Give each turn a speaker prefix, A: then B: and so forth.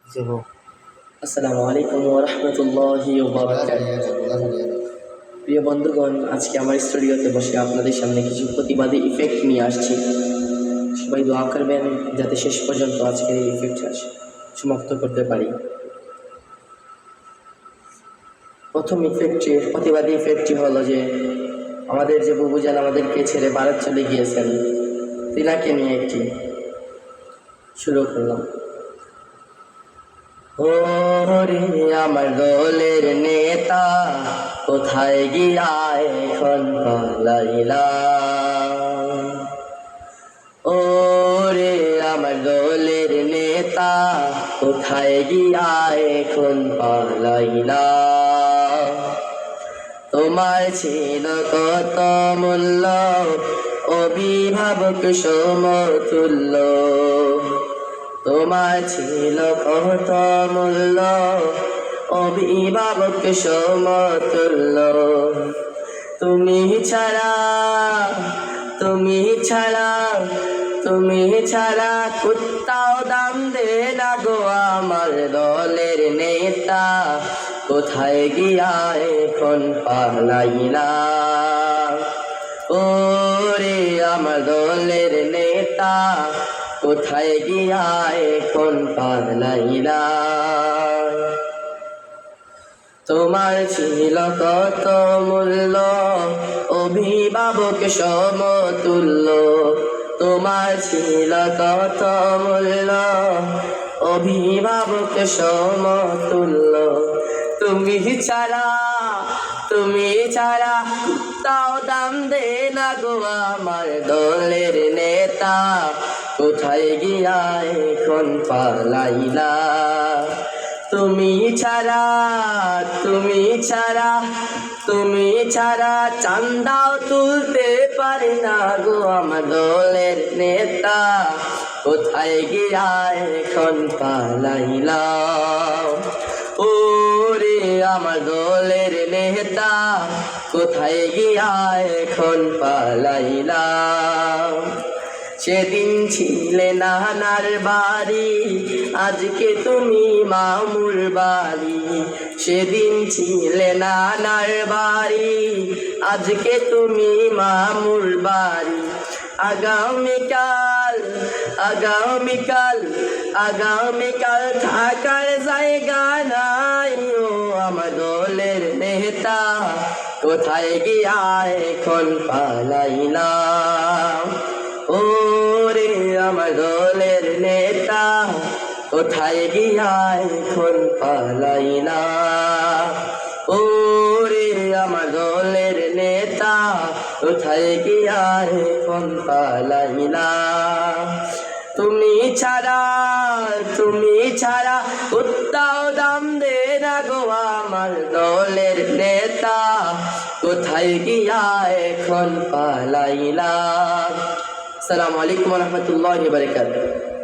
A: আসসালামু আলাইকুম ওয়া রাহমাতুল্লাহি ওয়া বারাকাতুহু। প্রিয় বন্ধুগণ, আজকে আমার স্টুডিওতে বসে আপনাদের সামনে কিছু প্রতিবাদী ইফেক্ট নিয়ে আসছি। সবাই দোয়া করবেন যাতে শেষ পর্যন্ত আজকের এই ইফেক্ট সমাপ্ত করতে পারি। প্রথম প্রতিবাদী ইফেক্টটি হলো যে আমাদের যে বুবুজান আমাদেরকে ছেড়ে ভারত চলে গিয়েছেন, তিনাকে নিয়ে একটি শুরু করলাম। ওরে আমার দলের নেতা, কোথায় গিয়া এখন পালাইলা? ওরে আমার দলের নেতা, কোথায় গিয়া এখন পালাইলা? তোমার ছিল কত মূল্য, অভিভাবক সমতুল্য। তোমার ছিল কত মূল্য, অভিভাবক সমতুল্য। তুমি ছাড়া তুমি ছাড়া তুমি ছাড়া কুত্তাও দাম দে না গো আমার দলের নেতা, কোথায় গিয়া এখন পালাইলা? ওরে আমার দলের নেতা, কোথায় গিয়া এখন পালাইলা? তোমার ছিল কত মূল্য, অভিভাবক সমতুল্য। তোমার ছিল কত মূল্য, অভিভাবক সমতুল্য। তুমি ছাড়া তাও দাম দে না গো আমার দলের নেতা, কোথায় গিয়া এখন পালাইলা? তুমি ছাড়া চান্দাও তুলতে পারি না গো আমার দলের নেতা, কোথায় গিয়া এখন পালাইলা? ওরে আমার দলের নেতা, কোথায় গিয়া এখন পালাইলা? সেদিন ছিলে নানার বাড়ি, আজকে তুমি মামুর বাড়ি। সেদিন ছিলে নানার বাড়ি, আজকে তুমি মামুর বাড়ি। আগামীকাল থাকার জায়গা নাই ও আমার দলের নেতা, কোথায় গিয়া এখন পালাইলা? ওরে আমার দলের নেতা, কোথায় গিয়া এখন পালাইলা? ওরে আমার দলের নেতা, কোথায় গিয়া এখন পালাইলা? তুমি ছাড়া কুত্তাও দাম দে না গো আমার দলের নেতা, কোথায় গিয়া এখন পালাইলা? আসসালামু আলাইকুম ওয়া রাহমাতুল্লাহি ওয়া বারাকাতুহু।